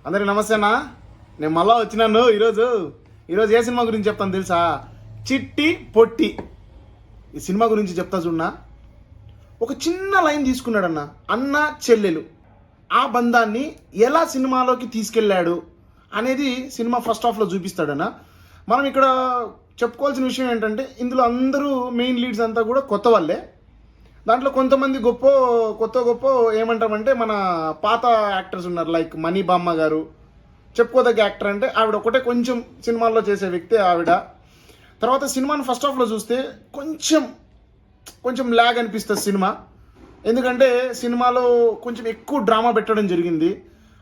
అందరికి నమస్తే అన్న. నేను మళ్ళా వచ్చినాను ఈరోజు ఏ సినిమా గురించి చెప్తాను తెలుసా? చిట్టి పొట్టి. ఈ సినిమా గురించి చెప్తా చూడన్నా. ఒక చిన్న లైన్ తీసుకున్నాడన్న, అన్న చెల్లెలు ఆ బంధాన్ని ఎలా సినిమాలోకి తీసుకెళ్ళాడు అనేది సినిమా ఫస్ట్ హాఫ్లో చూపిస్తాడన్న. మనం ఇక్కడ చెప్పుకోవాల్సిన విషయం ఏంటంటే, ఇందులో అందరూ మెయిన్ లీడ్స్ అంతా కూడా కొత్త వాళ్ళే. దాంట్లో కొంతమంది గొప్ప ఏమంటామంటే, మన పాత యాక్టర్స్ ఉన్నారు. లైక్ మనీ బామ్మ గారు చెప్పుకోదగ్గ యాక్టర్. అంటే ఆవిడ ఒకటే కొంచెం సినిమాల్లో చేసే వ్యక్తి ఆవిడ. తర్వాత సినిమాను ఫస్ట్ హాఫ్లో చూస్తే కొంచెం ల్యాగ్ అనిపిస్తుంది సినిమా. ఎందుకంటే సినిమాలో కొంచెం ఎక్కువ డ్రామా పెట్టడం జరిగింది.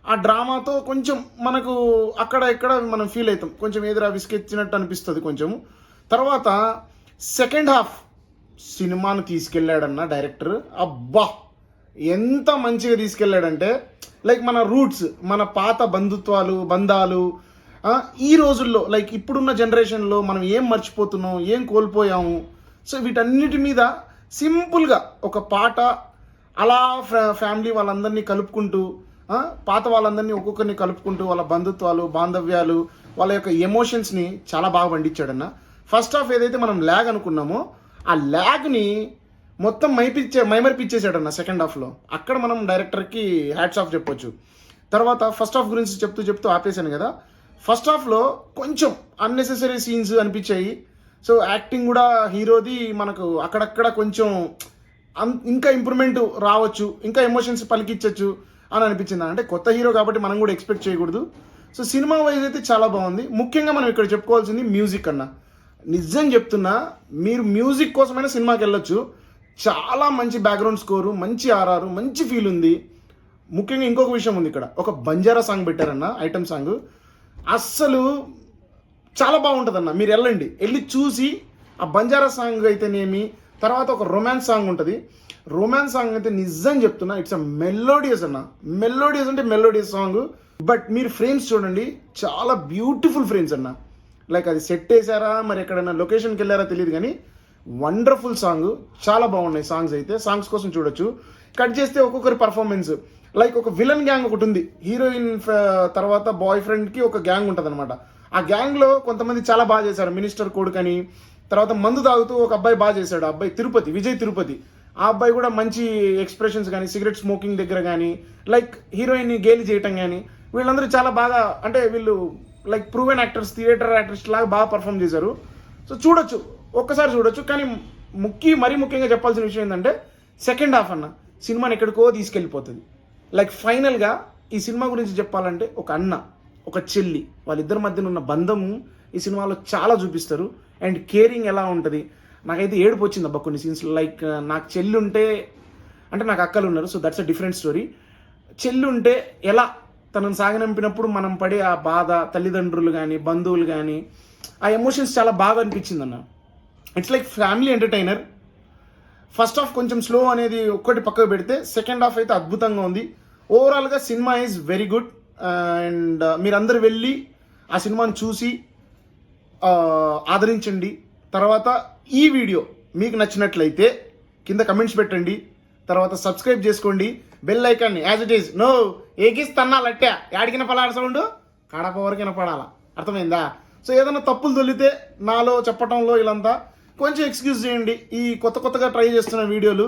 ఆ డ్రామాతో కొంచెం మనకు అక్కడ ఇక్కడ మనం ఫీల్ అవుతాం, కొంచెం ఎదురా విసుకెచ్చినట్టు అనిపిస్తుంది కొంచెం. తర్వాత సెకండ్ హాఫ్ సినిమాను తీసుకెళ్ళాడన్న డైరెక్టర్. అబ్బా ఎంత మంచిగా తీసుకెళ్ళాడంటే, లైక్ మన రూట్స్, మన పాత బంధాలు ఈ రోజుల్లో, లైక్ ఇప్పుడున్న జనరేషన్లో మనం ఏం మర్చిపోతున్నాం, ఏం కోల్పోయాము. సో వీటన్నిటి మీద సింపుల్గా ఒక పాట అలా ఫ్యామిలీ వాళ్ళందరినీ కలుపుకుంటూ, పాత వాళ్ళందరినీ ఒక్కొక్కరిని కలుపుకుంటూ, వాళ్ళ బంధుత్వాలు, బాంధవ్యాలు, వాళ్ళ యొక్క ఎమోషన్స్ని చాలా బాగా పండించాడన్న. ఫస్ట్ హాఫ్ ఏదైతే మనం ల్యాగ్ అనుకున్నామో, ఆ ల్యాగ్ని మొత్తం మైమరిపించేసాడన్న సెకండ్ హాఫ్లో. అక్కడ మనం డైరెక్టర్కి హ్యాట్స్ ఆఫ్ చెప్పొచ్చు. తర్వాత ఫస్ట్ హాఫ్ గురించి చెప్తూ ఆపేశాను కదా. ఫస్ట్ హాఫ్లో కొంచెం అన్నెసెసరీ సీన్స్ అనిపించాయి. సో యాక్టింగ్ కూడా హీరోది మనకు అక్కడక్కడ కొంచెం ఇంకా ఇంప్రూవ్మెంట్ రావచ్చు, ఇంకా ఎమోషన్స్ పలికించవచ్చు అని అనిపించింది. అంటే కొత్త హీరో కాబట్టి మనం కూడా ఎక్స్పెక్ట్ చేయకూడదు. సో సినిమా వైజ్ అయితే చాలా బాగుంది. ముఖ్యంగా మనం ఇక్కడ చెప్పుకోవాల్సింది మ్యూజిక్ అన్న. నిజం చెప్తున్నా, మీరు మ్యూజిక్ కోసమైనా సినిమాకి వెళ్ళొచ్చు. చాలా మంచి బ్యాక్గ్రౌండ్ స్కోరు, మంచి ఆర్ఆర్, మంచి ఫీల్ ఉంది. ముఖ్యంగా ఇంకొక విషయం ఉంది, ఇక్కడ ఒక బంజారా సాంగ్ పెట్టారన్న, ఐటమ్ సాంగ్. అస్సలు చాలా బాగుంటుందన్న. మీరు వెళ్ళి చూసి ఆ బంజారా సాంగ్ అయితేనేమి, తర్వాత ఒక రొమాన్స్ సాంగ్ ఉంటుంది. రొమాన్స్ సాంగ్ అయితే నిజం చెప్తున్నా, ఇట్స్ అ మెలోడియస్ అన్న. మెలోడియస్ అంటే మెలోడియస్ సాంగ్. బట్ మీరు ఫ్రేమ్స్ చూడండి, చాలా బ్యూటిఫుల్ ఫ్రేమ్స్ అన్న. లైక్ అది సెట్ వేసారా, మరి ఎక్కడైనా లొకేషన్కి వెళ్ళారా తెలియదు, కానీ వండర్ఫుల్ సాంగ్. చాలా బాగున్నాయి సాంగ్స్ అయితే. సాంగ్స్ కోసం చూడొచ్చు. కట్ చేస్తే ఒక్కొక్కరి పర్ఫార్మెన్స్, లైక్ ఒక విలన్ గ్యాంగ్ ఒకటి ఉంది. హీరోయిన్ తర్వాత బాయ్ ఫ్రెండ్కి ఒక గ్యాంగ్ ఉంటుంది అనమాట. ఆ గ్యాంగ్లో కొంతమంది చాలా బాగా చేశారు. మినిస్టర్ కొడుకని, తర్వాత మందు తాగుతూ ఒక అబ్బాయి బాగా చేశాడు. ఆ అబ్బాయి విజయ్ తిరుపతి. ఆ అబ్బాయి కూడా మంచి ఎక్స్ప్రెషన్స్ కానీ, సిగరెట్ స్మోకింగ్ దగ్గర కానీ, లైక్ హీరోయిన్ని గేలి చేయటం కానీ, వీళ్ళందరూ చాలా బాగా, అంటే వీళ్ళు like proven actors, theatre actors లాగా బాగా పర్ఫామ్ చేశారు. సో చూడొచ్చు, ఒక్కసారి చూడొచ్చు. కానీ మరీ ముఖ్యంగా చెప్పాల్సిన విషయం ఏంటంటే, సెకండ్ హాఫ్ అన్న సినిమాని ఎక్కడికో తీసుకెళ్ళిపోతుంది. లైక్ ఫైనల్గా ఈ సినిమా గురించి చెప్పాలంటే, ఒక అన్న, ఒక చెల్లి, వాళ్ళిద్దరి మధ్యన ఉన్న బంధము ఈ సినిమాలో చాలా చూపిస్తారు. అండ్ కేరింగ్ ఎలా ఉంటుంది. నాకైతే ఏడుపు వచ్చింది అబ్బా కొన్ని సీన్స్. లైక్ నాకు చెల్లి ఉంటే, అంటే నాకు అక్కలు ఉన్నారు, so that's a different story. చెల్లి ఉంటే ఎలా తనను సాగనంపినప్పుడు మనం పడే ఆ బాధ, తల్లిదండ్రులు కానీ, బంధువులు కానీ, ఆ ఎమోషన్స్ చాలా బాగా అనిపించింది అన్న. It's like family entertainer. First half కొంచెం స్లో అనేది ఒక్కటి పక్కకు పెడితే, సెకండ్ హాఫ్ అయితే అద్భుతంగా ఉంది. ఓవరాల్గా cinema is very good. And మీరందరూ వెళ్ళి ఆ సినిమాని చూసి ఆదరించండి. తర్వాత ఈ వీడియో మీకు నచ్చినట్లయితే కింద కమెంట్స్ పెట్టండి. తర్వాత సబ్స్క్రైబ్ చేసుకోండి. బెల్ ఐకాన్ని యాజ్ ఇట్ ఈజ్ ఏగిస్తన్నాలట్టే యాడికిన పలాడ సౌండ్ కడప వరకిన పడాలా. అర్థమైందా? సో ఏదైనా తప్పులు దొల్లితే నాలో చెప్పటంలో ఇలాంతా కొంచెం ఎక్స్క్యూజ్ చేయండి. ఈ కొత్తగా ట్రై చేస్తున్న వీడియోలు.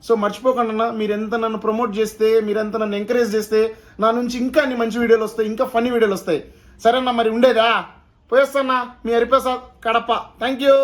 సో మర్చిపోకుండా, మీరు ఎంత నన్ను ప్రమోట్ చేస్తే, మీరు ఎంత నన్ను ఎంకరేజ్ చేస్తే, నా నుంచి ఇంకా అన్ని మంచి వీడియోలు వస్తాయి, ఇంకా ఫన్నీ వీడియోలు వస్తాయి. సరేనా? మరి ఉండేదా? పోయేస్తానా? మీ హరిప్రసాద్, కడప. Thank you.